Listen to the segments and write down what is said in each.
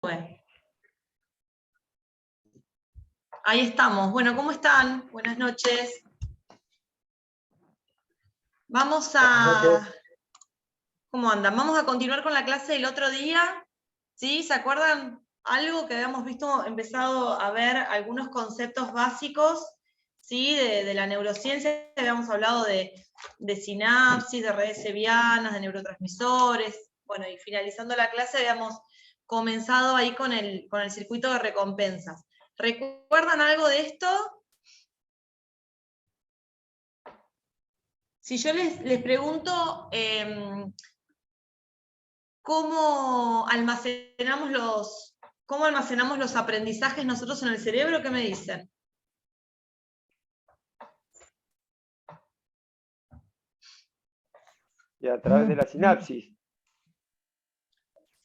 fue? Ahí estamos. Bueno, ¿cómo están? Buenas noches. Vamos a... ¿Cómo andan? Vamos a continuar con la clase del otro día. ¿Sí? ¿Se acuerdan? Algo que habíamos visto, empezado a ver algunos conceptos básicos, ¿sí? De la neurociencia. Habíamos hablado de sinapsis, de redes sevianas, de neurotransmisores. Bueno, y finalizando la clase habíamos comenzado ahí con el circuito de recompensas. ¿Recuerdan algo de esto? Si yo les pregunto ¿cómo almacenamos los aprendizajes nosotros en el cerebro? ¿Qué me dicen? Y a través de la sinapsis.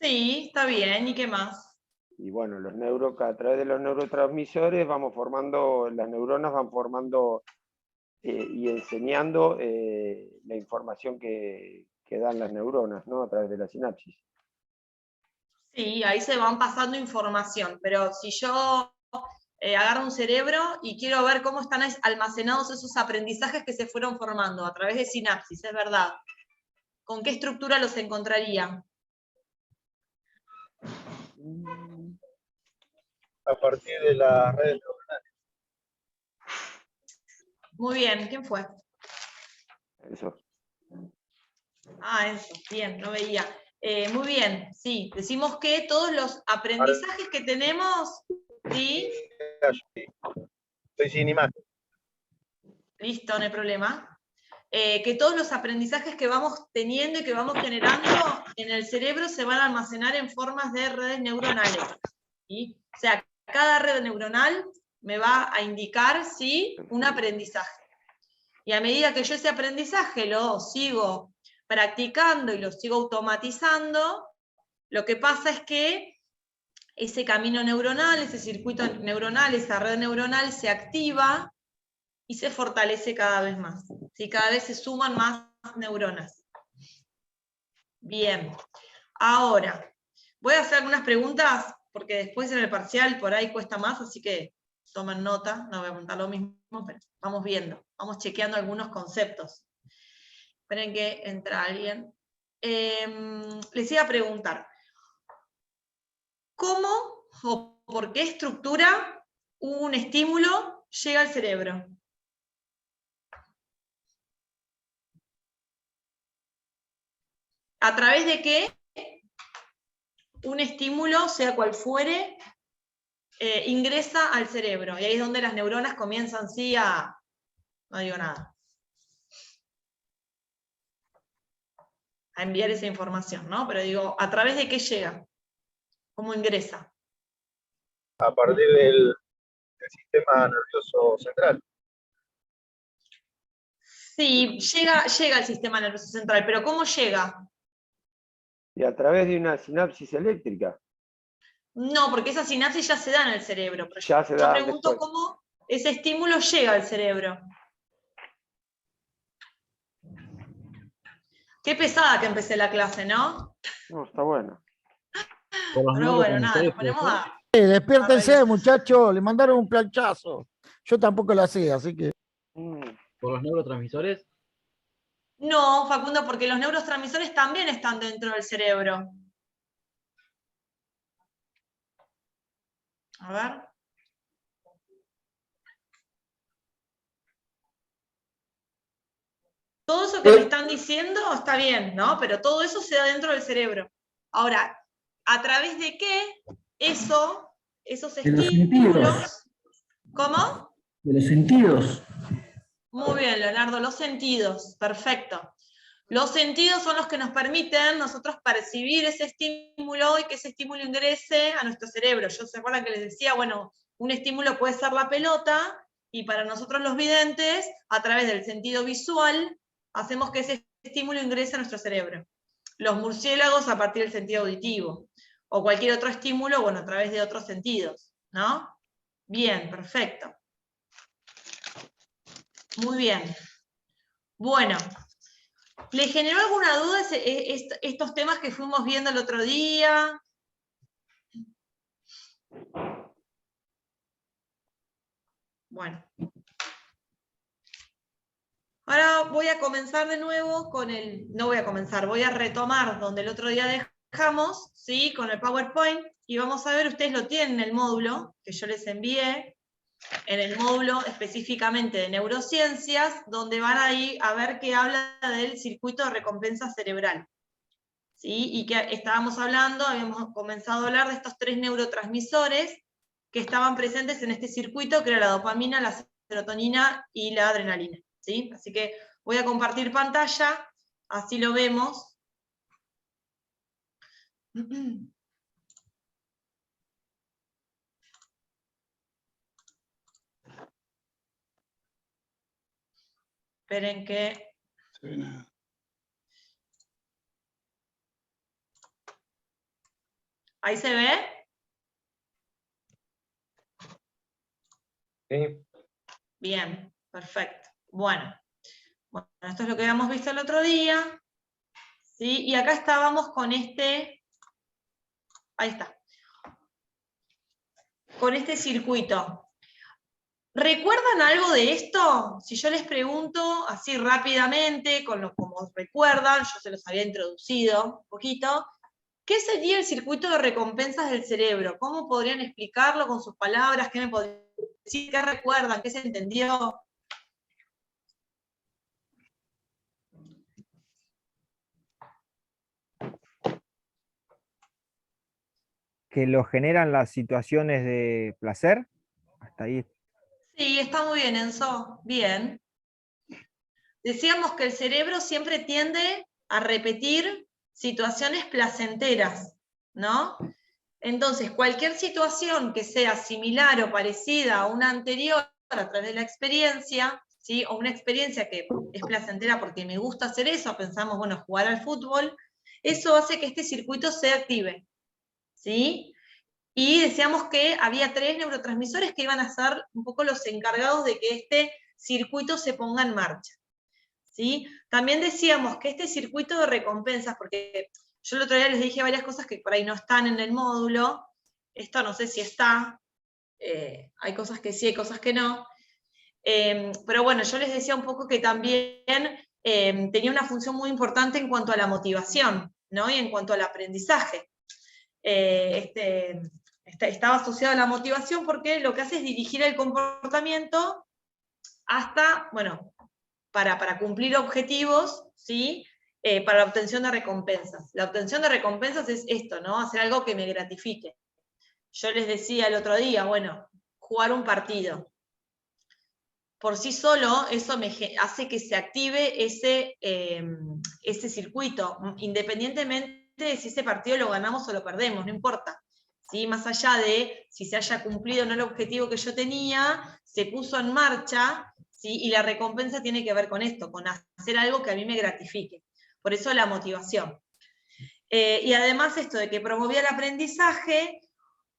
Sí, está bien. ¿Y qué más? Y bueno, a través de los neurotransmisores vamos formando, las neuronas van formando y enseñando la información que dan las neuronas, ¿no? A través de la sinapsis. Sí, ahí se van pasando información, pero si yo agarro un cerebro y quiero ver cómo están almacenados esos aprendizajes que se fueron formando a través de sinapsis, es verdad. ¿Con qué estructura los encontraría? A partir de las redes neuronales. Muy bien, ¿quién fue? Eso. Ah, eso, bien, no veía. Muy bien, sí, decimos que todos los aprendizajes que tenemos, ¿sí? Estoy sin imagen. Listo, no hay problema. Que todos los aprendizajes que vamos teniendo y que vamos generando en el cerebro se van a almacenar en formas de redes neuronales, ¿sí? O sea, cada red neuronal me va a indicar, ¿sí?, un aprendizaje. Y a medida que yo ese aprendizaje lo sigo practicando y lo sigo automatizando, lo que pasa es que ese camino neuronal, ese circuito neuronal, esa red neuronal se activa y se fortalece cada vez más. ¿Sí? Cada vez se suman más neuronas. Bien. Ahora, voy a hacer algunas preguntas, porque después en el parcial por ahí cuesta más, así que tomen nota, no voy a preguntar lo mismo, pero vamos viendo, vamos chequeando algunos conceptos. Esperen que entra alguien. Les iba a preguntar, ¿cómo o por qué estructura un estímulo llega al cerebro? ¿A través de qué un estímulo, sea cual fuere, ingresa al cerebro? Y ahí es donde las neuronas comienzan, sí, a... No digo nada. A enviar esa información, ¿no? Pero digo, ¿a través de qué llega? ¿Cómo ingresa? A partir del sistema nervioso central. Sí, llega al sistema nervioso central, pero ¿cómo llega? Y a través de una sinapsis eléctrica. No, porque esa sinapsis ya se da en el cerebro. Pero Ya se yo da pregunto después. cómo ese estímulo llega al cerebro. Qué pesada que empecé la clase, ¿no? No, está bueno. Pero bueno, nada, nos ponemos a... Despiértense, muchachos, le mandaron un planchazo. Yo tampoco lo hacía, así que... ¿Por los neurotransmisores? No, Facundo, porque los neurotransmisores también están dentro del cerebro. A ver. Todo eso que me están diciendo está bien, ¿no? Pero todo eso se da dentro del cerebro. Ahora, ¿a través de qué esos estímulos? ¿Cómo? De los sentidos. Muy bien, Leonardo, los sentidos, perfecto. Los sentidos son los que nos permiten nosotros percibir ese estímulo y que ese estímulo ingrese a nuestro cerebro. Yo se acuerdan que les decía, bueno, un estímulo puede ser la pelota, y para nosotros los videntes, a través del sentido visual, hacemos que ese estímulo ingrese a nuestro cerebro. Los murciélagos a partir del sentido auditivo, o cualquier otro estímulo, bueno, a través de otros sentidos, ¿no? Bien, perfecto. Muy bien. Bueno, ¿le generó alguna duda estos temas que fuimos viendo el otro día? Bueno. Ahora voy a comenzar de nuevo con voy a retomar donde el otro día dejamos, ¿sí? Con el PowerPoint, y vamos a ver, ustedes lo tienen en el módulo que yo les envié, en el módulo específicamente de neurociencias, donde van ahí a ver que habla del circuito de recompensa cerebral. ¿Sí? Y que estábamos hablando, habíamos comenzado a hablar de estos 3 neurotransmisores que estaban presentes en este circuito, que era la dopamina, la serotonina y la adrenalina. ¿Sí? Así que voy a compartir pantalla, así lo vemos. Esperen que... ¿Ahí se ve? Sí. Bien, perfecto. Bueno, esto es lo que habíamos visto el otro día. ¿Sí? Y acá estábamos con este... Ahí está. Con este circuito. ¿Recuerdan algo de esto? Si yo les pregunto así rápidamente, como recuerdan, yo se los había introducido un poquito, ¿qué sería el circuito de recompensas del cerebro? ¿Cómo podrían explicarlo con sus palabras? ¿Qué me podrían decir? ¿Qué recuerdan? ¿Qué se entendió? Que lo generan las situaciones de placer. Hasta ahí. Sí, está muy bien, Enzo. Bien. Decíamos que el cerebro siempre tiende a repetir situaciones placenteras, ¿no? Entonces, cualquier situación que sea similar o parecida a una anterior a través de la experiencia, ¿sí? O una experiencia que es placentera porque me gusta hacer eso, pensamos, bueno, jugar al fútbol, eso hace que este circuito se active, ¿sí? Y decíamos que había 3 neurotransmisores que iban a ser un poco los encargados de que este circuito se ponga en marcha, ¿sí? También decíamos que este circuito de recompensas, porque yo el otro día les dije varias cosas que por ahí no están en el módulo, esto no sé si está, hay cosas que sí, hay cosas que no, pero bueno, yo les decía un poco que también tenía una función muy importante en cuanto a la motivación, ¿no? Y en cuanto al aprendizaje. Estaba asociado a la motivación porque lo que hace es dirigir el comportamiento hasta, bueno, para cumplir objetivos, ¿sí? Para la obtención de recompensas. La obtención de recompensas es esto, ¿no? Hacer algo que me gratifique. Yo les decía el otro día, bueno, jugar un partido. Por sí solo, eso me hace que se active ese circuito, independientemente de si ese partido lo ganamos o lo perdemos, no importa. ¿Sí? Más allá de si se haya cumplido o no el objetivo que yo tenía, se puso en marcha, ¿sí? Y la recompensa tiene que ver con esto, con hacer algo que a mí me gratifique. Por eso la motivación. Y además esto de que promovía el aprendizaje,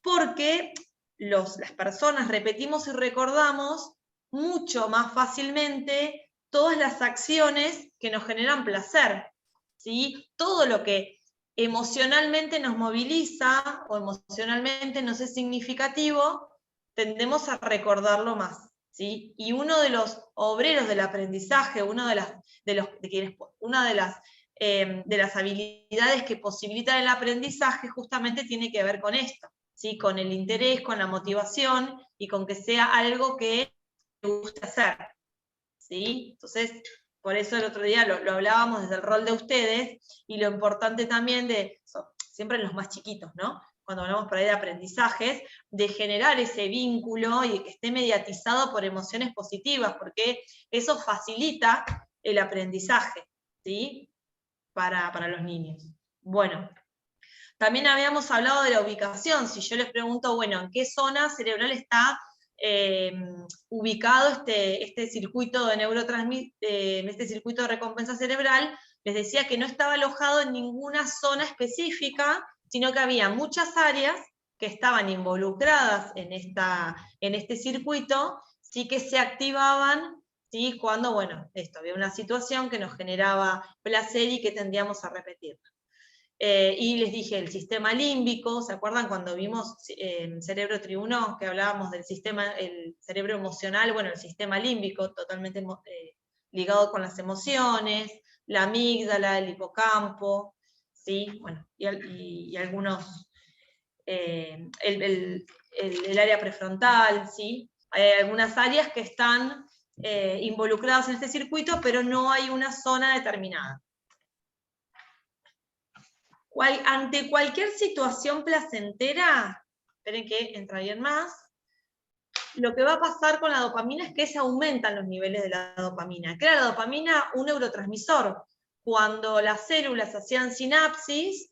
porque las personas repetimos y recordamos mucho más fácilmente todas las acciones que nos generan placer, ¿sí? Todo lo que emocionalmente nos moviliza o emocionalmente nos es significativo, tendemos a recordarlo más, ¿sí? Y uno de los obreros del aprendizaje, una de las habilidades que posibilitan el aprendizaje justamente tiene que ver con esto, ¿sí? Con el interés, con la motivación y con que sea algo que me guste hacer, ¿sí? Entonces, por eso el otro día lo hablábamos desde el rol de ustedes y lo importante también siempre en los más chiquitos, ¿no? Cuando hablamos por ahí de aprendizajes, de generar ese vínculo y que esté mediatizado por emociones positivas, porque eso facilita el aprendizaje, ¿sí? Para los niños. Bueno, también habíamos hablado de la ubicación. Si yo les pregunto, bueno, ¿en qué zona cerebral está ubicado este circuito de este circuito de recompensa cerebral? Les decía que no estaba alojado en ninguna zona específica, sino que había muchas áreas que estaban involucradas en este circuito, sí que se activaban, ¿sí? Cuando, bueno, había una situación que nos generaba placer y que tendíamos a repetir. Y les dije el sistema límbico, ¿se acuerdan cuando vimos cerebro triuno, que hablábamos del sistema, el cerebro emocional? Bueno, el sistema límbico, totalmente ligado con las emociones, la amígdala, el hipocampo, ¿sí? Bueno, y algunos, el área prefrontal, ¿sí? Hay algunas áreas que están involucradas en este circuito, pero no hay una zona determinada. Ante cualquier situación placentera, esperen que entra alguien más, lo que va a pasar con la dopamina es que se aumentan los niveles de la dopamina. ¿Qué era la dopamina? Un neurotransmisor. Cuando las células hacían sinapsis,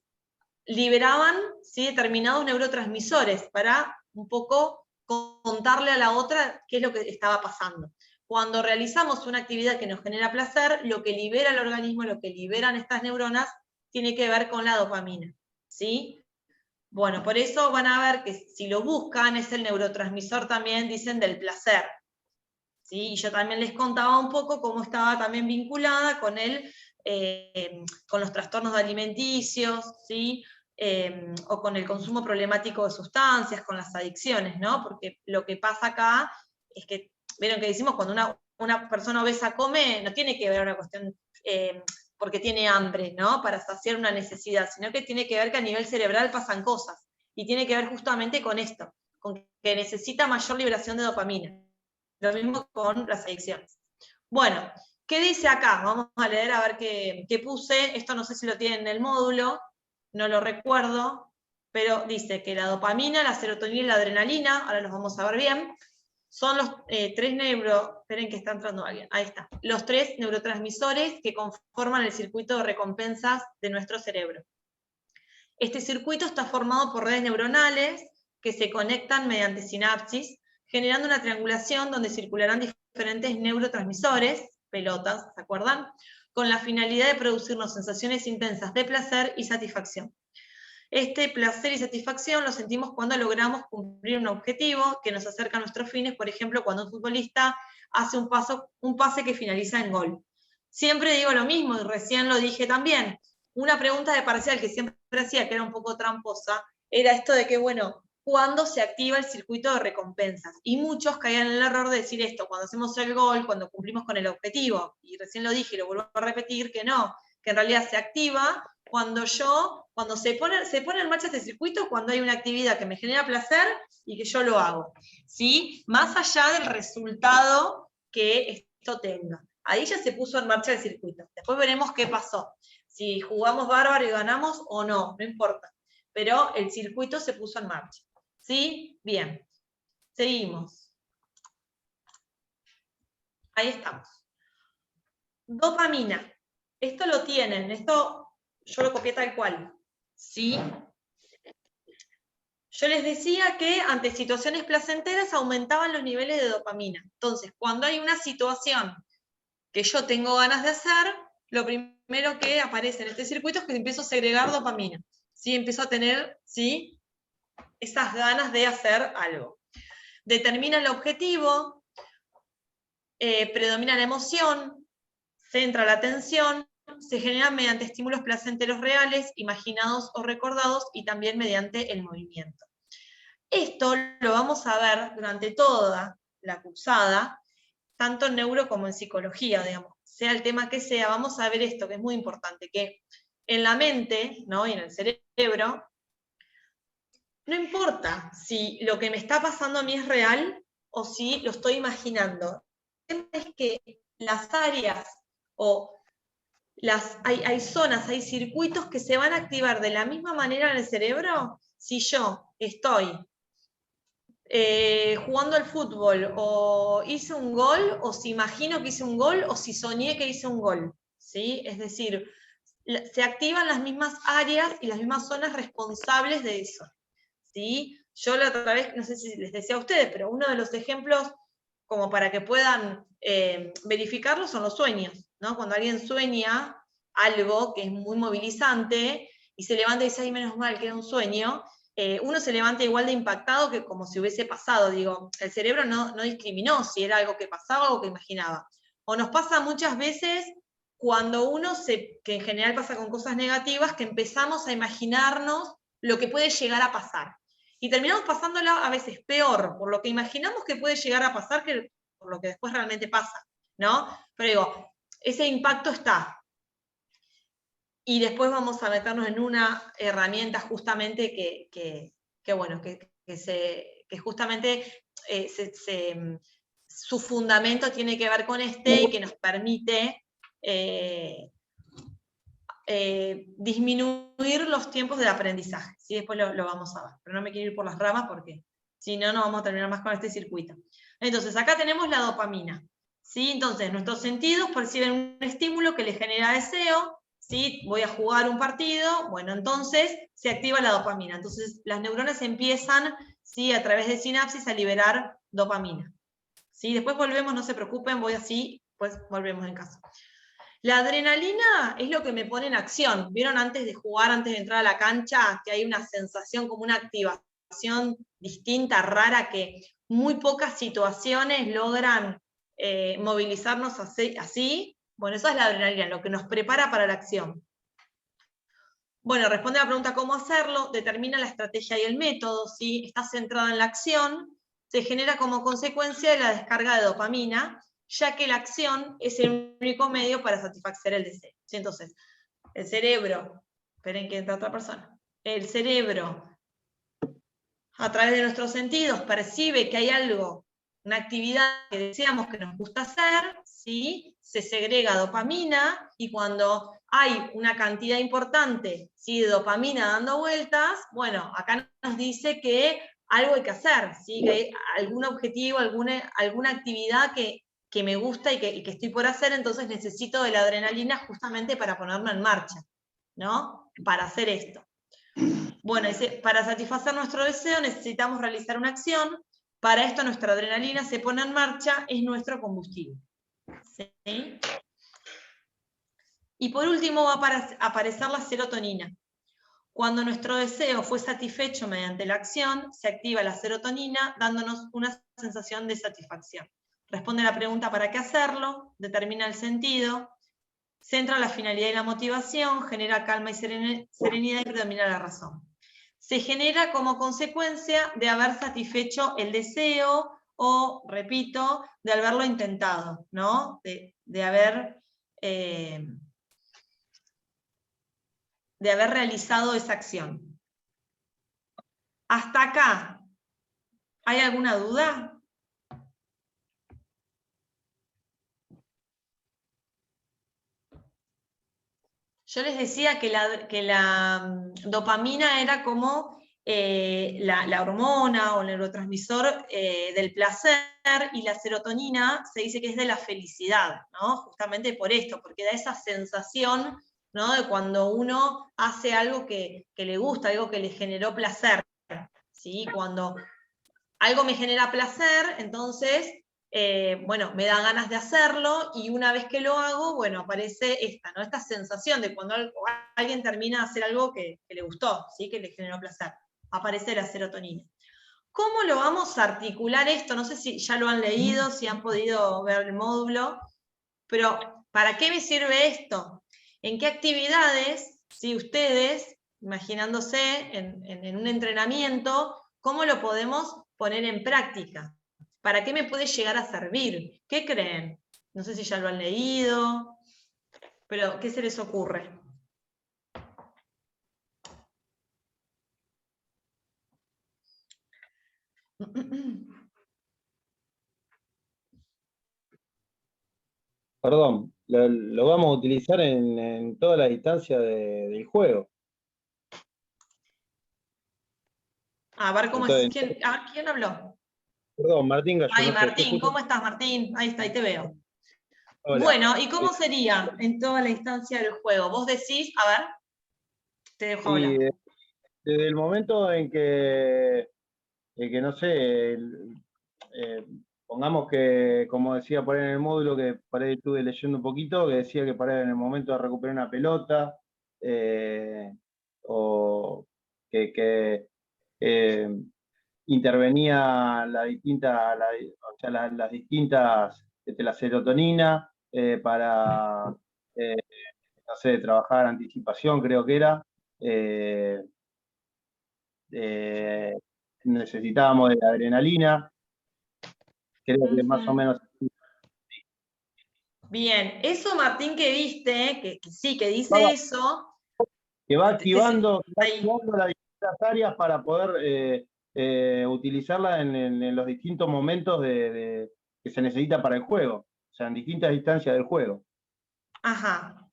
liberaban, ¿sí?, determinados neurotransmisores para un poco contarle a la otra qué es lo que estaba pasando. Cuando realizamos una actividad que nos genera placer, lo que libera el organismo, lo que liberan estas neuronas, tiene que ver con la dopamina, ¿sí? Bueno, por eso van a ver que si lo buscan, es el neurotransmisor también, dicen, del placer, ¿sí? Y yo también les contaba un poco cómo estaba también vinculada con con los trastornos alimenticios, ¿sí? O con el consumo problemático de sustancias, con las adicciones, ¿no? Porque lo que pasa acá es que, vieron que decimos, cuando una persona obesa come, no tiene que ver una cuestión porque tiene hambre, ¿no?, para saciar una necesidad, sino que tiene que ver que a nivel cerebral pasan cosas, y tiene que ver justamente con esto, con que necesita mayor liberación de dopamina. Lo mismo con las adicciones. Bueno, ¿qué dice acá? Vamos a leer a ver qué puse. Esto no sé si lo tienen en el módulo, no lo recuerdo, pero dice que la dopamina, la serotonina y la adrenalina, ahora los vamos a ver bien, son los esperen que está entrando alguien, ahí está, los 3 neurotransmisores que conforman el circuito de recompensas de nuestro cerebro. Este circuito está formado por redes neuronales que se conectan mediante sinapsis, generando una triangulación donde circularán diferentes neurotransmisores, pelotas, ¿se acuerdan?, con la finalidad de producirnos sensaciones intensas de placer y satisfacción. Este placer y satisfacción lo sentimos cuando logramos cumplir un objetivo que nos acerca a nuestros fines, por ejemplo, cuando un futbolista hace un pase que finaliza en gol. Siempre digo lo mismo, y recién lo dije también, una pregunta de parcial que siempre hacía, que era un poco tramposa, era esto de que, bueno, ¿cuándo se activa el circuito de recompensas? Y muchos caían en el error de decir esto, cuando hacemos el gol, cuando cumplimos con el objetivo, y recién lo dije y lo vuelvo a repetir, que no, que en realidad se activa cuando se pone en marcha este circuito, cuando hay una actividad que me genera placer y que yo lo hago, ¿sí? Más allá del resultado que esto tenga. Ahí ya se puso en marcha el circuito. Después veremos qué pasó. Si jugamos bárbaro y ganamos o no, no importa. Pero el circuito se puso en marcha. ¿Sí? Bien. Seguimos. Ahí estamos. Dopamina. Esto lo tienen, esto yo lo copié tal cual, ¿sí? Yo les decía que ante situaciones placenteras aumentaban los niveles de dopamina. Entonces, cuando hay una situación que yo tengo ganas de hacer, lo primero que aparece en este circuito es que empiezo a segregar dopamina, ¿sí? Empiezo a tener, ¿sí?, esas ganas de hacer algo. Determina el objetivo, predomina la emoción, centra la atención, se generan mediante estímulos placenteros reales, imaginados o recordados, y también mediante el movimiento. Esto lo vamos a ver durante toda la cursada, tanto en neuro como en psicología, digamos, sea el tema que sea, vamos a ver esto, que es muy importante, que en la mente, ¿no?, y en el cerebro, no importa si lo que me está pasando a mí es real o si lo estoy imaginando. El tema es que las áreas o hay zonas, hay circuitos que se van a activar de la misma manera en el cerebro si yo estoy jugando al fútbol, o hice un gol, o si imagino que hice un gol, o si soñé que hice un gol, ¿sí? Es decir, se activan las mismas áreas y las mismas zonas responsables de eso, ¿sí? Yo la otra vez, no sé si les decía a ustedes, pero uno de los ejemplos, como para que puedan verificarlo, son los sueños, ¿no? Cuando alguien sueña algo que es muy movilizante, y se levanta y dice, ay, menos mal que era un sueño, uno se levanta igual de impactado que como si hubiese pasado. Digo, el cerebro no discriminó si era algo que pasaba o que imaginaba. O nos pasa muchas veces cuando que en general pasa con cosas negativas, que empezamos a imaginarnos lo que puede llegar a pasar. Y terminamos pasándola a veces peor por lo que imaginamos que puede llegar a pasar que por lo que después realmente pasa, ¿no? Pero digo, ese impacto está. Y después vamos a meternos en una herramienta justamente que justamente su fundamento tiene que ver con y que nos permite disminuir los tiempos de aprendizaje. ¿Sí? Después lo vamos a ver, pero no me quiero ir por las ramas porque si no, no vamos a terminar más con este circuito. Entonces, acá tenemos la dopamina. ¿Sí? Entonces, nuestros sentidos perciben un estímulo que les genera deseo. ¿Sí? Voy a jugar un partido, bueno, entonces se activa la dopamina. Entonces, las neuronas empiezan, ¿sí? A través de sinapsis a liberar dopamina. ¿Sí? Después volvemos, no se preocupen, voy así, pues volvemos en caso. La adrenalina es lo que me pone en acción. ¿Vieron antes de jugar, antes de entrar a la cancha, que hay una sensación como una activación distinta, rara, que muy pocas situaciones logran movilizarnos así? Bueno, eso es la adrenalina, lo que nos prepara para la acción. Bueno, responde a la pregunta cómo hacerlo, determina la estrategia y el método, ¿sí? Está centrada en la acción, se genera como consecuencia de la descarga de dopamina, ya que la acción es el único medio para satisfacer el deseo. ¿Sí? Entonces, el cerebro, esperen que entra otra persona, el cerebro, a través de nuestros sentidos, percibe que hay algo, una actividad que deseamos, que nos gusta hacer, ¿sí? Se segrega dopamina, y cuando hay una cantidad importante, ¿sí? De dopamina dando vueltas, bueno, acá nos dice que algo hay que hacer, ¿sí? Que hay algún objetivo, alguna actividad que me gusta y que estoy por hacer, entonces necesito de la adrenalina justamente para ponerme en marcha, ¿no? Para hacer esto. Bueno, para satisfacer nuestro deseo necesitamos realizar una acción. Para esto nuestra adrenalina se pone en marcha, es nuestro combustible. ¿Sí? Y por último va a aparecer la serotonina. Cuando nuestro deseo fue satisfecho mediante la acción, se activa la serotonina dándonos una sensación de satisfacción. Responde a la pregunta ¿para qué hacerlo? Determina el sentido, centra la finalidad y la motivación, genera calma y serenidad y predomina la razón. Se genera como consecuencia de haber satisfecho el deseo o, repito, de haberlo intentado, ¿no? De haber realizado esa acción. ¿Hasta acá hay alguna duda? Yo les decía que la dopamina era como la hormona o el neurotransmisor del placer, y la serotonina se dice que es de la felicidad, ¿no? Justamente por esto, porque da esa sensación, ¿no? De cuando uno hace algo que le gusta, algo que le generó placer, ¿sí? Cuando algo me genera placer, entonces bueno, me da ganas de hacerlo, y una vez que lo hago, bueno, aparece esta sensación de cuando alguien termina de hacer algo que le gustó, ¿sí? Que le generó placer. Aparece la serotonina. ¿Cómo lo vamos a articular esto? No sé si ya lo han leído, si han podido ver el módulo, pero ¿para qué me sirve esto? ¿En qué actividades, si ustedes, imaginándose en un entrenamiento, cómo lo podemos poner en práctica? ¿Para qué me puede llegar a servir? ¿Qué creen? No sé si ya lo han leído, pero ¿qué se les ocurre? Perdón, lo vamos a utilizar en toda la distancia del juego. A ver cómo Entonces, es. ¿Quién habló? perdón, Martín Gallo. Ay, no sé, Martín, ¿cómo estás, Martín? Ahí está, ahí te veo. Hola. Bueno, ¿y cómo sería en toda la instancia del juego? Vos decís, a ver, te dejo hablar. Desde el momento en que no sé, pongamos que, como decía por ahí en el módulo, que por ahí estuve leyendo un poquito, que decía que por ahí en el momento de recuperar una pelota, o que intervenía las distintas, la serotonina para no sé, trabajar anticipación, creo que era. Necesitábamos de la adrenalina, creo que más o menos. Bien, eso Martín que viste, que sí, que dice eso. Que va activando las distintas áreas para poder utilizarla en los distintos momentos que se necesita para el juego, o sea, en distintas instancias del juego. Ajá,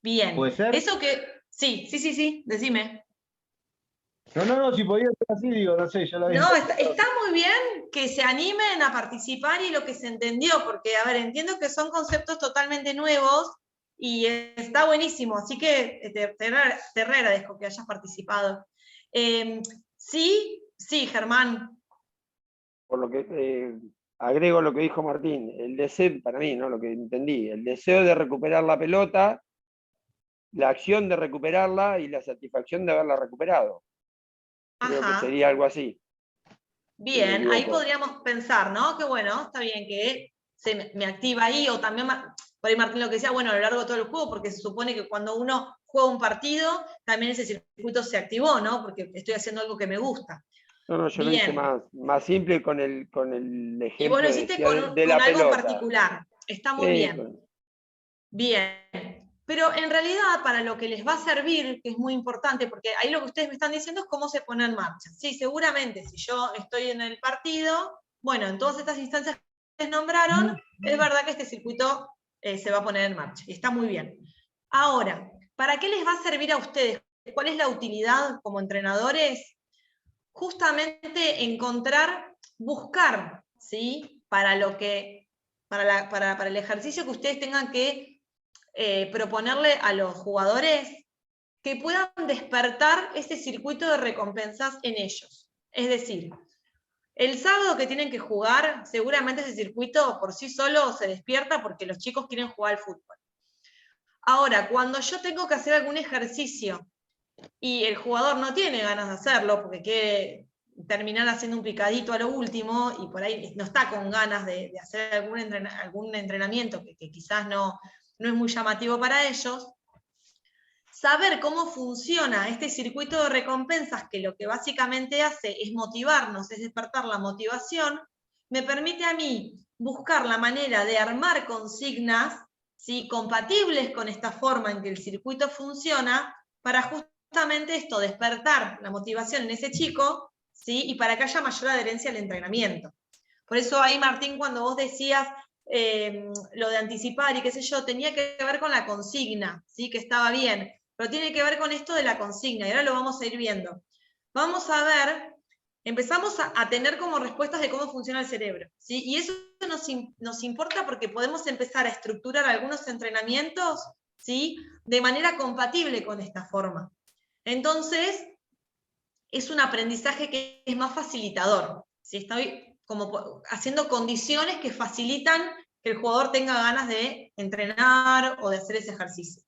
bien. ¿Puede ser? Eso que, sí, decime. No, si podía ser así, digo, no sé, yo lo había No, entendido. está muy bien que se animen a participar y lo que se entendió, porque, a ver, entiendo que son conceptos totalmente nuevos y está buenísimo, así que te agradezco que hayas participado. Sí, Germán. Por lo que agrego lo que dijo Martín, el deseo, para mí, ¿no? Lo que entendí, el deseo de recuperar la pelota, la acción de recuperarla y la satisfacción de haberla recuperado. Creo que sería algo así. Bien, ahí podríamos pensar, ¿no? Que bueno, está bien que me activa ahí, o también, por ahí Martín lo que decía, bueno, a lo largo de todo el juego, porque se supone que cuando uno juega un partido, también ese circuito se activó, ¿no? Porque estoy haciendo algo que me gusta. No, yo lo hice más simple con el ejemplo y vos lo hiciste de la algo pelota. particular, está muy bien. Bien, pero en realidad para lo que les va a servir, que es muy importante, porque ahí lo que ustedes me están diciendo es cómo se pone en marcha. Sí, seguramente si yo estoy en el partido, bueno, en todas estas instancias que ustedes nombraron, es verdad que este circuito se va a poner en marcha, y está muy bien. Ahora, ¿para qué les va a servir a ustedes? ¿Cuál es la utilidad como entrenadores? Justamente buscar, ¿sí? Para el ejercicio que ustedes tengan que proponerle a los jugadores que puedan despertar ese circuito de recompensas en ellos. Es decir, el sábado que tienen que jugar, seguramente ese circuito por sí solo se despierta porque los chicos quieren jugar al fútbol. Ahora, cuando yo tengo que hacer algún ejercicio y el jugador no tiene ganas de hacerlo porque quiere terminar haciendo un picadito a lo último y por ahí no está con ganas de hacer algún entrenamiento que quizás no es muy llamativo para ellos, saber cómo funciona este circuito de recompensas, que lo que básicamente hace es motivarnos, es despertar la motivación, me permite a mí buscar la manera de armar consignas, ¿sí?, compatibles con esta forma en que el circuito funciona, para justamente esto, despertar la motivación en ese chico, ¿sí?, y para que haya mayor adherencia al entrenamiento. Por eso ahí, Martín, cuando vos decías lo de anticipar y qué sé yo, tenía que ver con la consigna, ¿sí?, que estaba bien, pero tiene que ver con esto de la consigna, y ahora lo vamos a ir viendo. Vamos a ver, empezamos a tener como respuestas de cómo funciona el cerebro, ¿sí? Y eso nos importa porque podemos empezar a estructurar algunos entrenamientos, ¿sí?, de manera compatible con esta forma. Entonces, es un aprendizaje que es más facilitador, ¿sí? Estoy como haciendo condiciones que facilitan que el jugador tenga ganas de entrenar o de hacer ese ejercicio.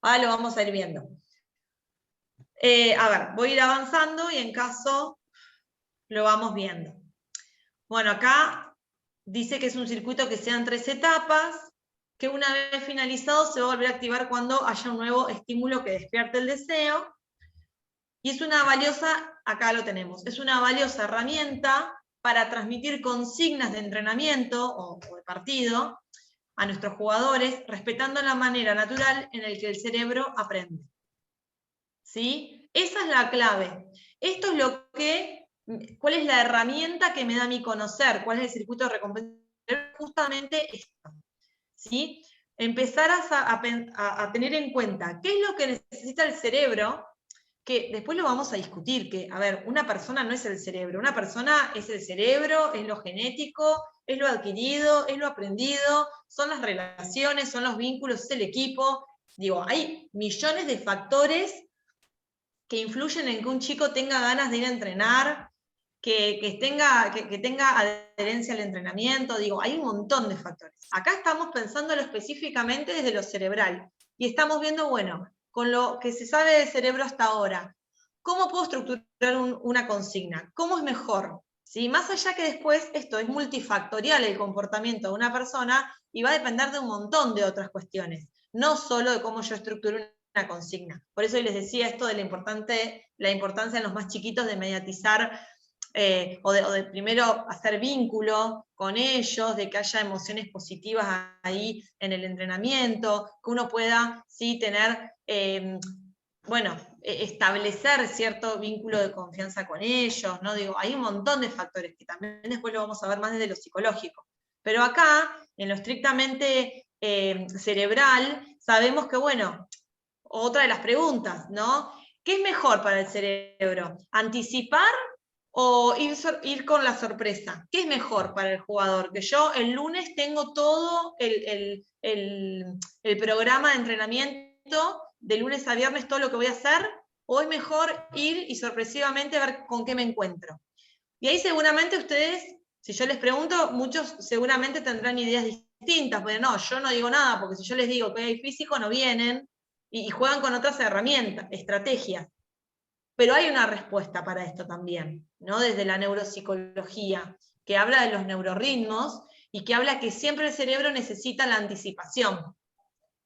Ahora lo vamos a ir viendo. A ver, voy a ir avanzando y en caso lo vamos viendo. Bueno, acá dice que es un circuito que sean 3 etapas, que una vez finalizado se va a volver a activar cuando haya un nuevo estímulo que despierte el deseo. Y es una valiosa, acá lo tenemos, es una valiosa herramienta para transmitir consignas de entrenamiento o de partido a nuestros jugadores, respetando la manera natural en la que el cerebro aprende. ¿Sí? Esa es la clave. Esto es ¿cuál es la herramienta que me da a mí conocer? ¿Cuál es el circuito de recompensa? Justamente esto. ¿Sí? Empezar a tener en cuenta qué es lo que necesita el cerebro, que después lo vamos a discutir, que, a ver, una persona no es el cerebro, una persona es el cerebro, es lo genético, es lo adquirido, es lo aprendido, son las relaciones, son los vínculos, es el equipo. Digo, hay millones de factores que influyen en que un chico tenga ganas de ir a entrenar, que tenga adherencia al entrenamiento. Digo, hay un montón de factores. Acá estamos pensándolo específicamente desde lo cerebral, y estamos viendo, bueno, con lo que se sabe del cerebro hasta ahora, ¿cómo puedo estructurar una consigna? ¿Cómo es mejor? ¿Sí? Más allá que después esto es multifactorial el comportamiento de una persona y va a depender de un montón de otras cuestiones. no solo de cómo yo estructuro una consigna. Por eso les decía esto de la importancia en los más chiquitos de mediatizar, o de primero hacer vínculo con ellos, de que haya emociones positivas ahí en el entrenamiento, que uno pueda sí tener, establecer cierto vínculo de confianza con ellos, ¿no? Digo, hay un montón de factores que también después lo vamos a ver más desde lo psicológico. Pero acá, en lo estrictamente cerebral, sabemos que, bueno, otra de las preguntas, ¿no? ¿Qué es mejor para el cerebro? ¿Anticipar o ir con la sorpresa? ¿Qué es mejor para el jugador? Que yo el lunes tengo todo el programa de entrenamiento, de lunes a viernes todo lo que voy a hacer, o es mejor ir y sorpresivamente ver con qué me encuentro. Y ahí seguramente ustedes, si yo les pregunto, muchos seguramente tendrán ideas distintas, pero no, yo no digo nada, porque si yo les digo que hay físico, no vienen, y juegan con otras herramientas, estrategias. Pero hay una respuesta para esto también, ¿no? Desde la neuropsicología, que habla de los neurorritmos y que habla que siempre el cerebro necesita la anticipación,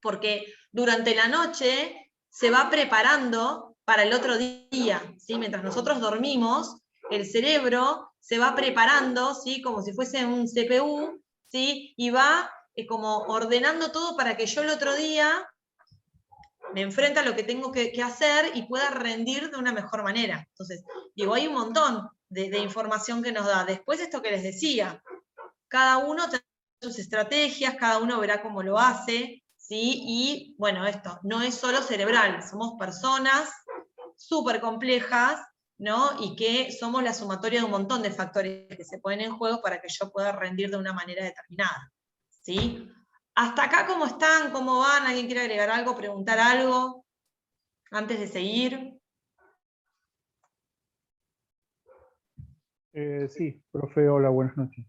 porque durante la noche se va preparando para el otro día, ¿sí? Mientras nosotros dormimos, el cerebro se va preparando, ¿sí? Como si fuese un CPU, ¿sí? Y va como ordenando todo para que yo el otro día me enfrenta a lo que tengo que hacer y pueda rendir de una mejor manera. Entonces, digo, hay un montón de información que nos da. Después esto que les decía, cada uno tiene sus estrategias, cada uno verá cómo lo hace, ¿sí? Y bueno, esto no es solo cerebral, somos personas súper complejas, ¿no? Y que somos la sumatoria de un montón de factores que se ponen en juego para que yo pueda rendir de una manera determinada, ¿sí? Hasta acá, ¿cómo están? ¿Cómo van? ¿Alguien quiere agregar algo, preguntar algo antes de seguir? Sí, profe, hola, buenas noches.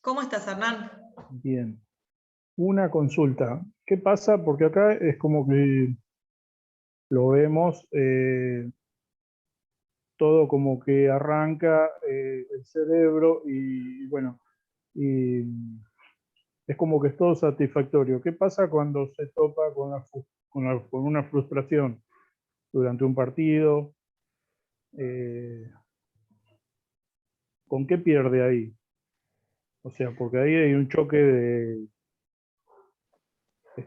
¿Cómo estás, Hernán? Bien. Una consulta. ¿Qué pasa? Porque acá es como que lo vemos, todo como que arranca el cerebro y bueno, y es como que es todo satisfactorio. ¿Qué pasa cuando se topa con una frustración durante un partido? ¿Con qué pierde ahí? O sea, porque ahí hay un choque de...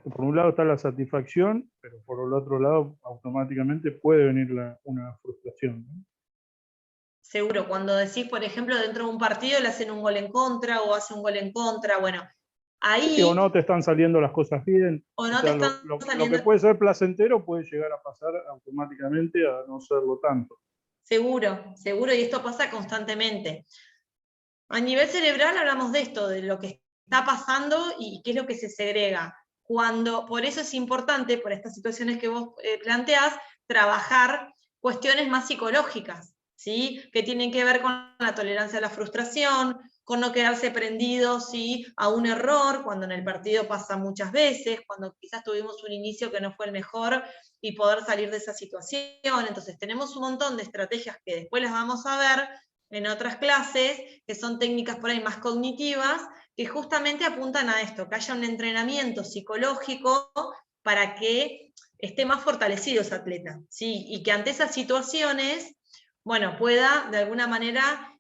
Por un lado está la satisfacción, pero por el otro lado automáticamente puede venir una frustración, ¿no? Seguro, cuando decís, por ejemplo, dentro de un partido le hacen un gol en contra o hace un gol en contra, bueno, ahí... Sí, o no te están saliendo las cosas bien. O no te están lo que puede ser placentero puede llegar a pasar automáticamente a no serlo tanto. Seguro, seguro, y esto pasa constantemente. A nivel cerebral hablamos de esto, de lo que está pasando y qué es lo que se segrega. Por eso es importante, por estas situaciones que vos planteás, trabajar cuestiones más psicológicas, ¿sí? Que tienen que ver con la tolerancia a la frustración, con no quedarse prendidos, ¿sí? A un error, cuando en el partido pasa muchas veces, cuando quizás tuvimos un inicio que no fue el mejor y poder salir de esa situación. Entonces tenemos un montón de estrategias que después las vamos a ver en otras clases, que son técnicas por ahí más cognitivas, que justamente apuntan a esto, que haya un entrenamiento psicológico para que esté más fortalecido ese atleta, ¿sí? Y que ante esas situaciones, bueno, pueda de alguna manera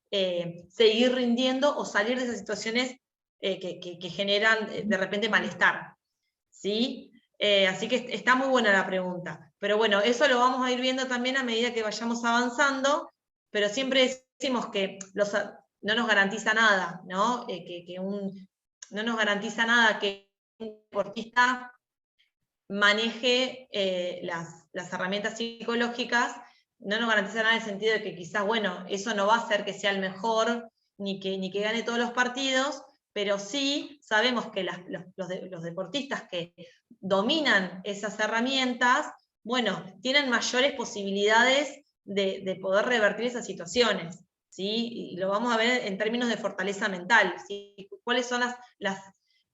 seguir rindiendo o salir de esas situaciones que generan de repente malestar, ¿sí? Así que está muy buena la pregunta. Pero bueno, eso lo vamos a ir viendo también a medida que vayamos avanzando, pero siempre decimos que no nos garantiza nada, ¿no? No nos garantiza nada que un deportista maneje las herramientas psicológicas, no nos garantiza nada en el sentido de que quizás, bueno, eso no va a hacer que sea el mejor, ni que gane todos los partidos, pero sí sabemos que los deportistas que dominan esas herramientas, bueno, tienen mayores posibilidades de poder revertir esas situaciones, ¿sí? Y lo vamos a ver en términos de fortaleza mental, ¿sí? ¿Cuáles son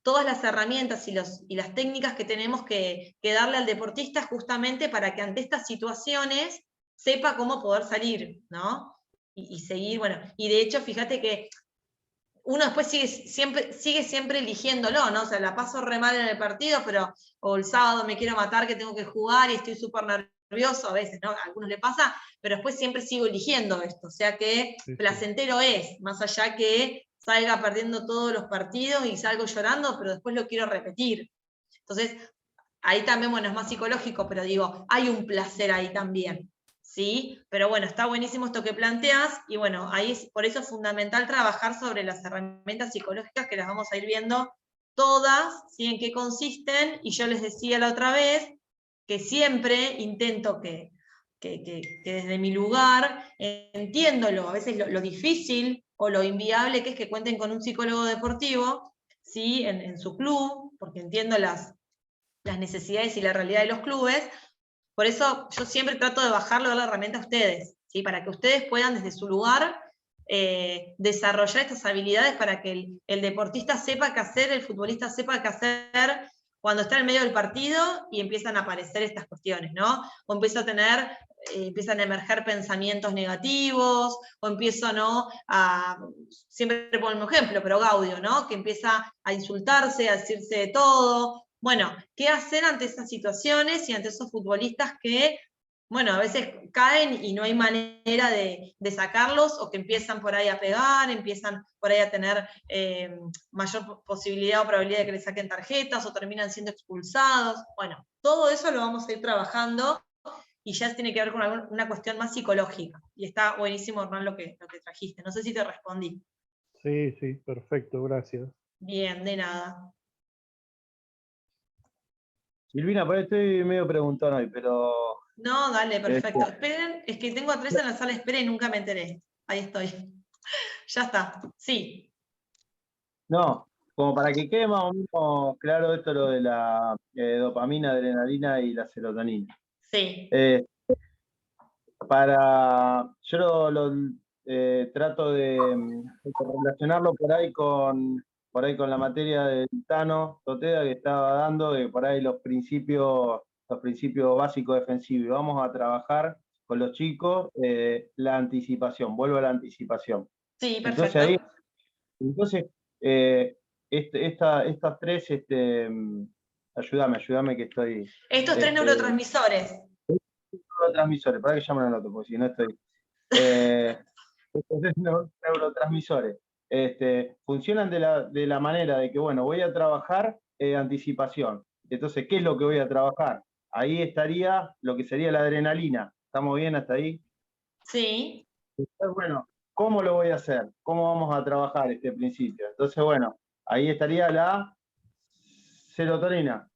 todas las herramientas y las técnicas que tenemos que darle al deportista justamente para que ante estas situaciones sepa cómo poder salir, ¿no? Y seguir, bueno, y de hecho, fíjate que uno después sigue siempre eligiéndolo, ¿no? O sea, la paso re mal en el partido, o el sábado me quiero matar que tengo que jugar y estoy súper nervioso, a veces, ¿no? A algunos le pasa, pero después siempre sigo eligiendo esto, o sea que placentero es, más allá que salga perdiendo todos los partidos y salgo llorando, pero después lo quiero repetir. Entonces, ahí también, bueno, es más psicológico, pero digo, hay un placer ahí también, ¿sí? Pero bueno, está buenísimo esto que planteas, y bueno, ahí por eso es fundamental trabajar sobre las herramientas psicológicas que las vamos a ir viendo todas, ¿sí? En qué consisten, y yo les decía la otra vez, que siempre intento que desde mi lugar, entiéndolo, a veces lo difícil o lo inviable que es que cuenten con un psicólogo deportivo, ¿sí? En su club, porque entiendo las necesidades y la realidad de los clubes. Por eso yo siempre trato de bajarlo, dar la herramienta a ustedes, ¿sí? Para que ustedes puedan desde su lugar desarrollar estas habilidades para que el deportista sepa qué hacer, el futbolista sepa qué hacer cuando está en medio del partido y empiezan a aparecer estas cuestiones, ¿no? O empiezan a emerger pensamientos negativos, o empiezo, ¿no? Siempre pongo el mismo ejemplo, pero Gaudio, ¿no? Que empieza a insultarse, a decirse de todo. Bueno, ¿qué hacer ante esas situaciones y ante esos futbolistas que, bueno, a veces caen y no hay manera de sacarlos, o que empiezan por ahí a pegar, empiezan por ahí a tener mayor posibilidad o probabilidad de que les saquen tarjetas, o terminan siendo expulsados? Bueno, todo eso lo vamos a ir trabajando, y ya tiene que ver con una cuestión más psicológica. Y está buenísimo, Hernán, lo que trajiste. No sé si te respondí. Sí, perfecto, gracias. Bien, de nada. Silvina, por ahí estoy medio preguntón hoy, pero... No, dale, perfecto. Esperen, es que tengo a Teresa en la sala de espera y nunca me enteré. Ahí estoy. Ya está, sí. No, como para que quede más o menos claro esto, lo de la dopamina, adrenalina y la serotonina. Sí. Yo lo trato de relacionarlo por ahí con la materia del Tano Toteda que estaba dando, de por ahí los principios básicos defensivos. Vamos a trabajar con los chicos la anticipación, vuelvo a la anticipación. Sí, perfecto. Entonces, estas tres, ayúdame que estoy... Estos tres neurotransmisores. Neurotransmisores, para que llamen al otro, porque si no estoy... estos neurotransmisores funcionan de la manera de que, bueno, voy a trabajar anticipación. Entonces, ¿qué es lo que voy a trabajar? Ahí estaría lo que sería la adrenalina. ¿Estamos bien hasta ahí? Sí. Entonces, bueno, ¿cómo lo voy a hacer? ¿Cómo vamos a trabajar este principio? Entonces, bueno, ahí estaría la serotonina.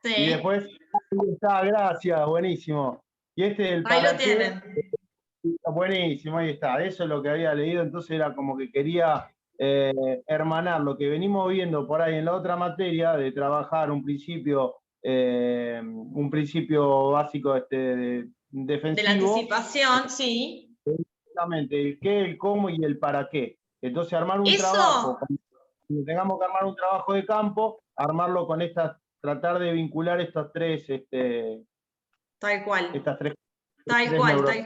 Sí. Y después, ahí está, gracias, buenísimo. Y este es el ahí para lo tienen. Buenísimo, ahí está. Eso es lo que había leído, entonces era como que quería hermanar lo que venimos viendo por ahí en la otra materia, de trabajar un principio básico defensivo. De la anticipación, sí. Exactamente, el qué, el cómo y el para qué. Entonces armar un trabajo, cuando tengamos que armar un trabajo de campo, armarlo con tratar de vincular estas tres... tal cual. Estas tres... Tal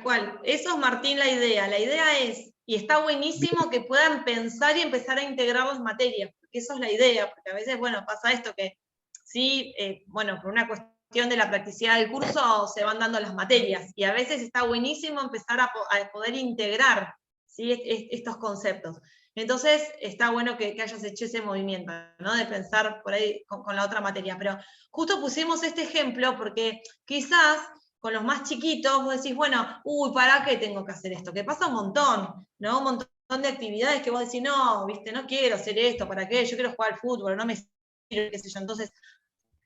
cual. Eso es, Martín, la idea. La idea es, y está buenísimo que puedan pensar y empezar a integrar las materias, porque eso es la idea, porque a veces, bueno, pasa esto que sí, bueno, por una cuestión de la practicidad del curso se van dando las materias, y a veces está buenísimo empezar a poder integrar, ¿sí? Estos conceptos. Entonces, está bueno que hayas hecho ese movimiento, ¿no? De pensar por ahí con la otra materia. Pero justo pusimos este ejemplo porque quizás con los más chiquitos vos decís, bueno, ¿para qué tengo que hacer esto? Que pasa un montón, ¿no? Un montón de actividades que vos decís, no, viste, no quiero hacer esto, ¿para qué? Yo quiero jugar al fútbol, no me sirve, qué sé yo. Entonces,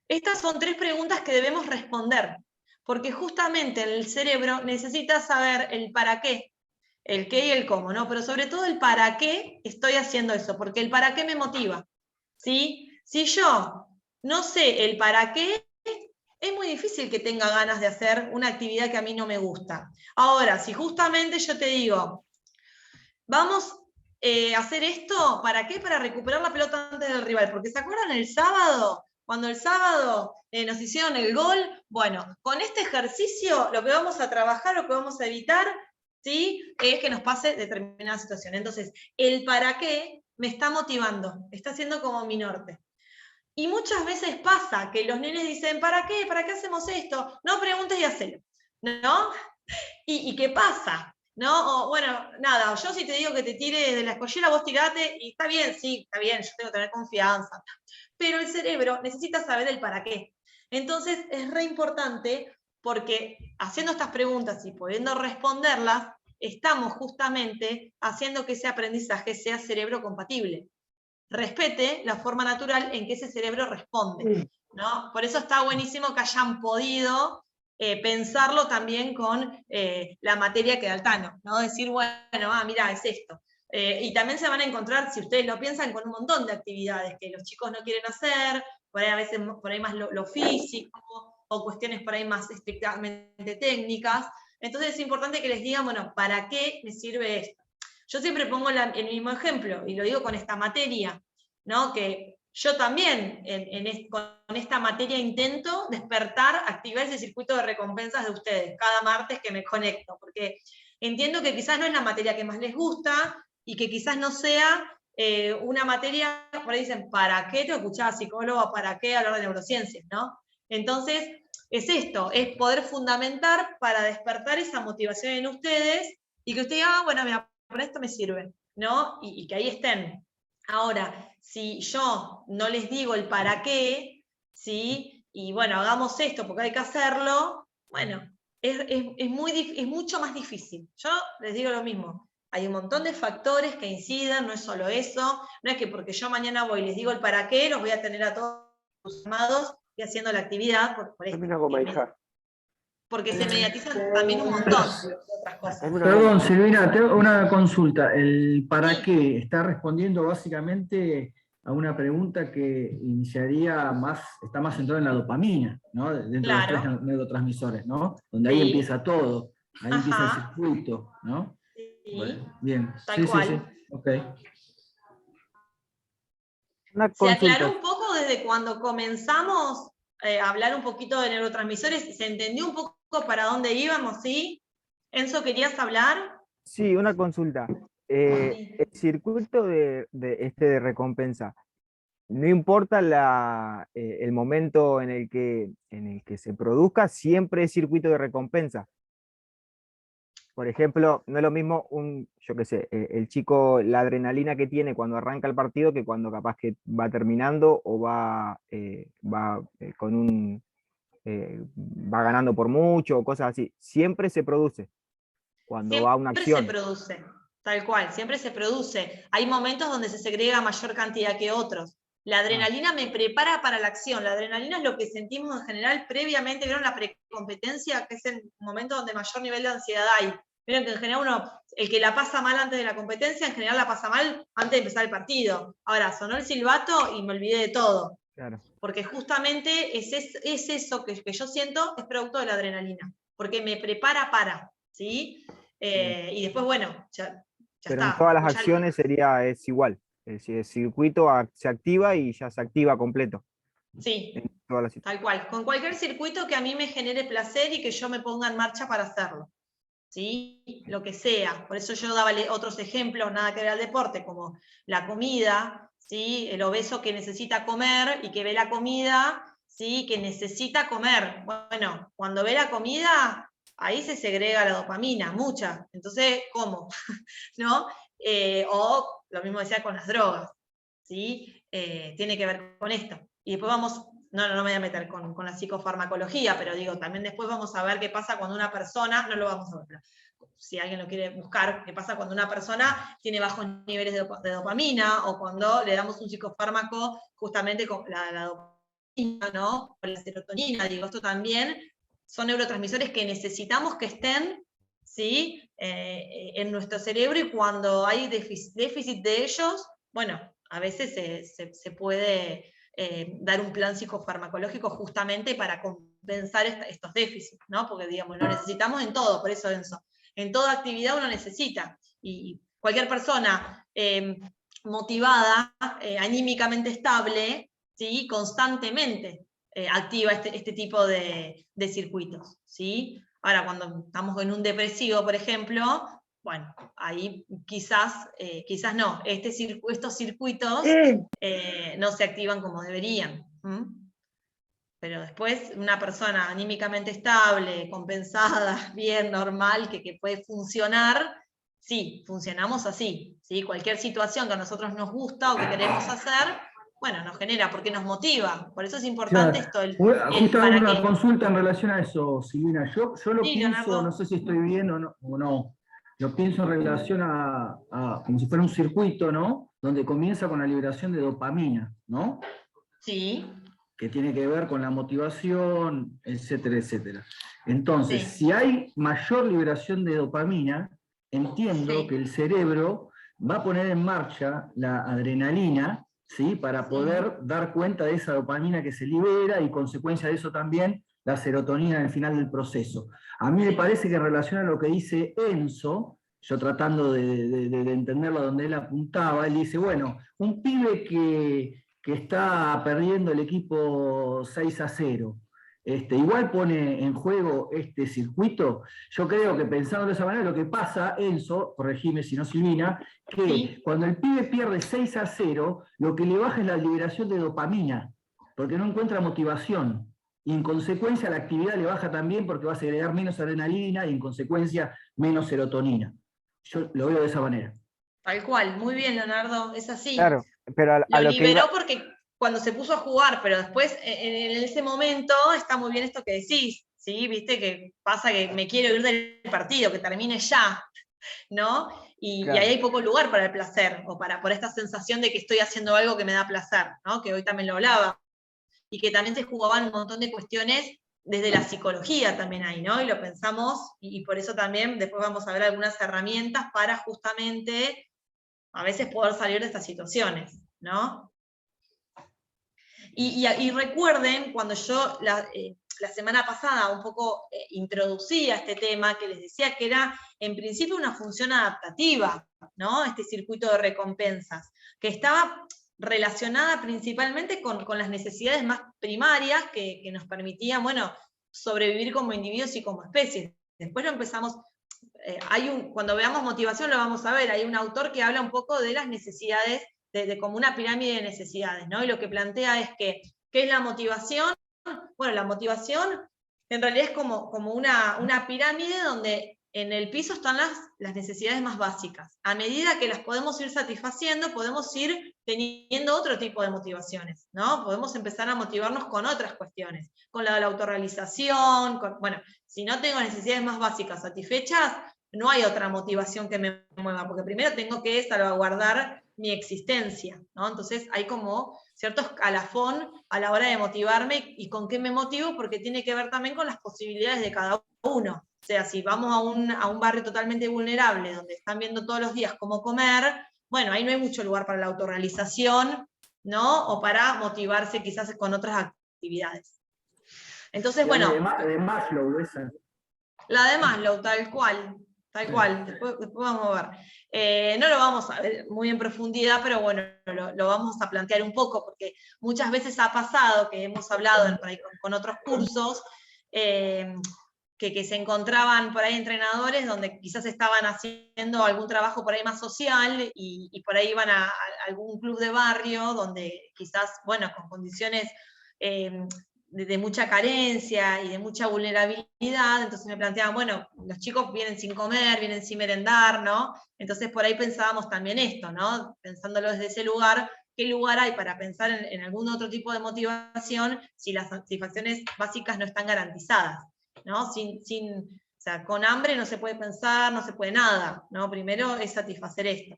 estas son tres preguntas que debemos responder, porque justamente el cerebro necesita saber el para qué, el qué y el cómo, ¿no? Pero sobre todo el para qué estoy haciendo eso, porque el para qué me motiva, ¿sí? Si yo no sé el para qué, es muy difícil que tenga ganas de hacer una actividad que a mí no me gusta. Ahora, si justamente yo te digo, vamos a hacer esto, ¿para qué? Para recuperar la pelota antes del rival, porque ¿se acuerdan el sábado? Cuando el sábado nos hicieron el gol, bueno, con este ejercicio lo que vamos a trabajar, lo que vamos a evitar ¿sí? Es que nos pase determinada situación. Entonces, el para qué me está motivando, está siendo como mi norte. Y muchas veces pasa que los nenes dicen, ¿para qué? ¿Para qué hacemos esto? No preguntes y hacelo, ¿no? ¿Y qué pasa? ¿No? O, bueno, nada, yo si te digo que te tire de la escollera, vos tirate, y está bien, sí, está bien, yo tengo que tener confianza. Pero el cerebro necesita saber el para qué. Entonces es re importante porque haciendo estas preguntas y pudiendo responderlas, estamos justamente haciendo que ese aprendizaje sea cerebro compatible. Respete la forma natural en que ese cerebro responde, ¿no? Por eso está buenísimo que hayan podido pensarlo también con la materia que da el Tano, ¿no? Decir, bueno, mira, es esto. Y también se van a encontrar, si ustedes lo piensan, con un montón de actividades que los chicos no quieren hacer, por ahí a veces por ahí más lo físico, o cuestiones por ahí más estrictamente técnicas. Entonces es importante que les digan, bueno, ¿para qué me sirve esto? Yo siempre pongo el mismo ejemplo, y lo digo con esta materia, ¿no? Que yo también con esta materia intento despertar, activar ese circuito de recompensas de ustedes, cada martes que me conecto, porque entiendo que quizás no es la materia que más les gusta, y que quizás no sea una materia, por ahí dicen, ¿para qué te escuchaba psicólogo? ¿Para qué hablar de neurociencias? ¿No? Entonces, es esto, es poder fundamentar para despertar esa motivación en ustedes, y que ustedes digan, bueno, mira, para esto me sirve, ¿no? Y que ahí estén. Ahora, si yo no les digo el para qué, ¿sí? Y bueno, hagamos esto porque hay que hacerlo, bueno, es mucho más difícil. Yo les digo lo mismo, hay un montón de factores que inciden, no es solo eso, no es que porque yo mañana voy y les digo el para qué, los voy a tener a todos amados y haciendo la actividad, por esto. Una goma, hija. Porque se mediatizan también un montón de otras cosas. Perdón, Silvina, tengo una consulta. El para Sí. qué está respondiendo básicamente a una pregunta que iniciaría está más centrada en la dopamina, ¿no? Dentro de los tres neurotransmisores, ¿no? Donde ahí empieza todo, ahí empieza el circuito, ¿no? Sí. Bueno, bien. Tal cual. Sí. Ok. ¿Se aclaró un poco desde cuando comenzamos a hablar un poquito de neurotransmisores? ¿Se entendió un poco para dónde íbamos, sí? Enzo, ¿querías hablar? Sí, una consulta. El circuito de recompensa, no importa el momento en el que se produzca, siempre es circuito de recompensa. Por ejemplo, no es lo mismo yo qué sé, el chico, la adrenalina que tiene cuando arranca el partido que cuando capaz que va terminando o va va ganando por mucho o cosas así. Siempre se produce cuando va a una acción. Siempre se produce, tal cual, siempre se produce. Hay momentos donde se segrega mayor cantidad que otros. La adrenalina me prepara para la acción. La adrenalina es lo que sentimos en general previamente. ¿Vieron la precompetencia? Que es el momento donde mayor nivel de ansiedad hay. Vieron que en general el que la pasa mal antes de la competencia, en general la pasa mal antes de empezar el partido. Ahora, sonó el silbato y me olvidé de todo. Claro. Porque justamente es eso que yo siento, es producto de la adrenalina. Porque me prepara para, ¿sí? Y después, bueno, ya Pero está. en todas las acciones es igual. Es decir, el circuito se activa y ya se activa completo. Sí, todas las tal cual. Con cualquier circuito que a mí me genere placer y que yo me ponga en marcha para hacerlo. ¿Sí? Lo que sea. Por eso yo daba otros ejemplos, nada que ver al deporte, como la comida, ¿sí? El obeso que necesita comer y que ve la comida, ¿sí? Que necesita comer. Bueno, cuando ve la comida, ahí se segrega la dopamina, mucha. Entonces, ¿cómo? ¿No? O lo mismo decía con las drogas, ¿sí? Tiene que ver con esto. Y después vamos, no me voy a meter con la psicofarmacología, pero digo, también después vamos a ver qué pasa cuando una persona, no lo vamos a ver, pero si alguien lo quiere buscar, qué pasa cuando una persona tiene bajos niveles de dopamina, o cuando le damos un psicofármaco justamente con la dopamina, ¿no? O la serotonina, digo, esto también son neurotransmisores que necesitamos que estén, ¿sí? En nuestro cerebro, y cuando hay déficit de ellos, bueno, a veces se puede dar un plan psicofarmacológico justamente para compensar estos déficits, ¿no? Porque, digamos, lo necesitamos en todo, por eso, Enzo, en toda actividad uno necesita, y cualquier persona motivada, anímicamente estable, ¿sí? Constantemente activa este tipo de circuitos, ¿sí? Ahora, cuando estamos en un depresivo, por ejemplo, bueno, ahí quizás no, estos circuitos no se activan como deberían. Pero después una persona anímicamente estable, compensada, bien, normal, que puede funcionar, sí, funcionamos así. ¿Sí? Cualquier situación que a nosotros nos gusta o que queremos hacer, bueno, nos genera, porque nos motiva. Por eso es importante esto. Justo para una que... consulta en relación a eso, Silvina. Yo lo Sí, pienso, Leonardo. no sé si estoy bien o no. Lo pienso en relación a como si fuera un circuito, ¿no? Donde comienza con la liberación de dopamina, ¿no? Sí. Que tiene que ver con la motivación, etcétera, etcétera. Entonces, Sí. si hay mayor liberación de dopamina, entiendo que el cerebro va a poner en marcha la adrenalina, ¿sí? Para poder dar cuenta de esa dopamina que se libera y consecuencia de eso también la serotonina en el final del proceso. A mí me parece que en relación a lo que dice Enzo, yo tratando de entenderlo donde él apuntaba, él dice, bueno, un pibe que está perdiendo el equipo 6-0, igual pone en juego este circuito. Yo creo que pensando de esa manera, lo que pasa, Enzo, corregime si no Silvina, que cuando el pibe pierde 6-0, lo que le baja es la liberación de dopamina, porque no encuentra motivación. Y en consecuencia la actividad le baja también porque va a segregar menos adrenalina y en consecuencia menos serotonina. Yo lo veo de esa manera. Tal cual, muy bien, Leonardo, es así. Claro, pero lo liberó porque cuando se puso a jugar, pero después en ese momento está muy bien esto que decís, ¿sí? Viste que pasa que me quiero ir del partido, que termine ya, ¿no? Y ahí hay poco lugar para el placer, o por esta sensación de que estoy haciendo algo que me da placer, ¿no? Que hoy también lo hablaba, y que también se jugaban un montón de cuestiones desde la psicología también ahí, ¿no? Y lo pensamos, y por eso también después vamos a ver algunas herramientas para justamente a veces poder salir de estas situaciones, ¿no? Y recuerden, cuando yo la semana pasada un poco introducía este tema, que les decía que era en principio una función adaptativa, ¿no? Este circuito de recompensas, que estaba relacionada principalmente con las necesidades más primarias que nos permitían, bueno, sobrevivir como individuos y como especies. Después lo empezamos, cuando veamos motivación lo vamos a ver, hay un autor que habla un poco de las necesidades, de como una pirámide de necesidades, ¿no? Y lo que plantea es que, ¿qué es la motivación? Bueno, la motivación en realidad es como una pirámide donde en el piso están las necesidades más básicas. A medida que las podemos ir satisfaciendo, podemos ir teniendo otro tipo de motivaciones, ¿no? Podemos empezar a motivarnos con otras cuestiones, con la de la autorrealización, bueno, si no tengo necesidades más básicas satisfechas, no hay otra motivación que me mueva, porque primero tengo que salvaguardar mi existencia, ¿no? Entonces hay como cierto escalafón a la hora de motivarme, y con qué me motivo, porque tiene que ver también con las posibilidades de cada uno. O sea, si vamos a un barrio totalmente vulnerable, donde están viendo todos los días cómo comer, bueno, ahí no hay mucho lugar para la autorrealización, ¿no? O para motivarse quizás con otras actividades. Entonces, bueno. De Maslow, esa. La de Maslow, tal cual. Después vamos a ver. No lo vamos a ver muy en profundidad, pero bueno, lo vamos a plantear un poco, porque muchas veces ha pasado que hemos hablado con otros cursos, que se encontraban por ahí entrenadores donde quizás estaban haciendo algún trabajo por ahí más social, y por ahí iban a algún club de barrio donde quizás, bueno, con condiciones de mucha carencia y de mucha vulnerabilidad. Entonces me planteaban, bueno, los chicos vienen sin comer, vienen sin merendar, ¿no? Entonces por ahí pensábamos también esto, ¿no? Pensándolo desde ese lugar, ¿qué lugar hay para pensar en algún otro tipo de motivación si las satisfacciones básicas no están garantizadas, ¿no? O sea, con hambre no se puede pensar, no se puede nada, ¿no? Primero es satisfacer esto.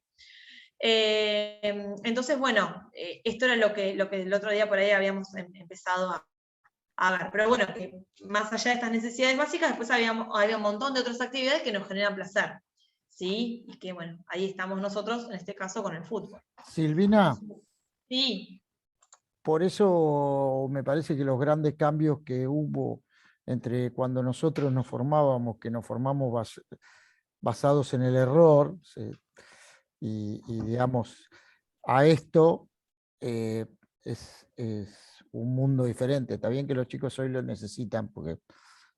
Entonces, bueno, esto era lo que el otro día por ahí habíamos empezado a ver, pero bueno, que más allá de estas necesidades básicas, después había un montón de otras actividades que nos generan placer, ¿sí? Y que bueno, ahí estamos nosotros, en este caso, con el fútbol. Silvina. Sí. Por eso me parece que los grandes cambios que hubo entre cuando nosotros nos formábamos, que nos formamos basados en el error, y digamos, a esto es un mundo diferente. Está bien que los chicos hoy lo necesitan porque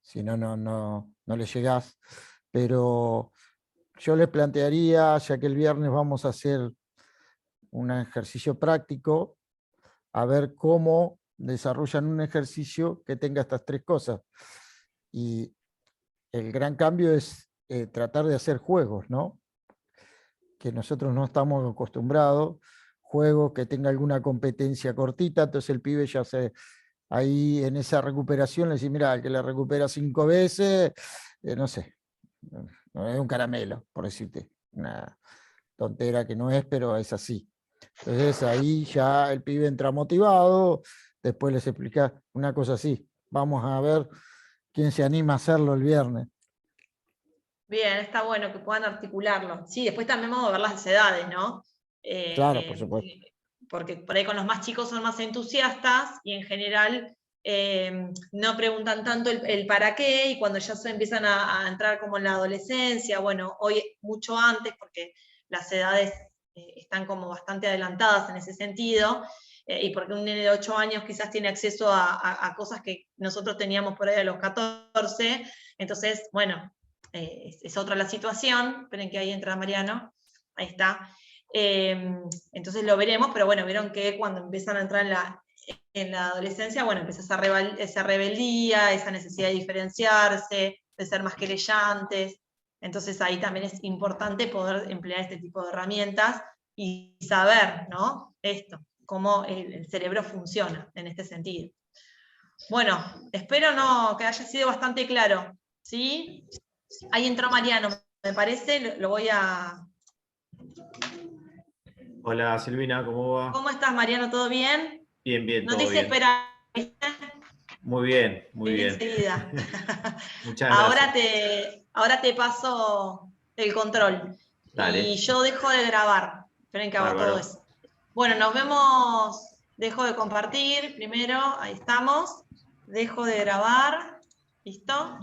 si no, no le llegás. Pero yo les plantearía, ya que el viernes vamos a hacer un ejercicio práctico, a ver cómo desarrollan un ejercicio que tenga estas 3 cosas. Y el gran cambio es tratar de hacer juegos, ¿no? Que nosotros no estamos acostumbrados, juegos que tenga alguna competencia cortita, entonces el pibe ya ahí en esa recuperación le dice, mira, el que le recupera 5 veces, no sé, no es un caramelo, por decirte, una tontera que no es, pero es así. Entonces ahí ya el pibe entra motivado, después les explica una cosa así, vamos a ver quién se anima a hacerlo el viernes. Bien, está bueno que puedan articularlo. Sí, después también vamos a ver las edades, ¿no? Claro, por supuesto. Porque por ahí con los más chicos son más entusiastas y en general no preguntan tanto el para qué, y cuando ya se empiezan a entrar como en la adolescencia, bueno, hoy mucho antes, porque las edades están como bastante adelantadas en ese sentido, y porque un nene de 8 años quizás tiene acceso a cosas que nosotros teníamos por ahí a los 14, entonces, bueno, es otra la situación. Esperen que ahí entra Mariano, ahí está. Entonces lo veremos, pero bueno, vieron que cuando empiezan a entrar en la adolescencia, bueno, empieza esa rebeldía, esa necesidad de diferenciarse, de ser más querellantes. Entonces ahí también es importante poder emplear este tipo de herramientas y saber, ¿no? Esto, cómo el cerebro funciona en este sentido. Bueno, espero que haya sido bastante claro, ¿sí? Ahí entró Mariano, me parece, lo voy a... Hola Silvina, ¿cómo va? ¿Cómo estás, Mariano? ¿Todo bien? Bien, bien, no todo te hice bien. esperar. Muy bien, muy bien. Enseguida. Muchas gracias. Ahora te paso el control. Dale. Y yo dejo de grabar. Esperen que haga todo eso. Bueno, nos vemos. Dejo de compartir primero. Ahí estamos. Dejo de grabar. ¿Listo?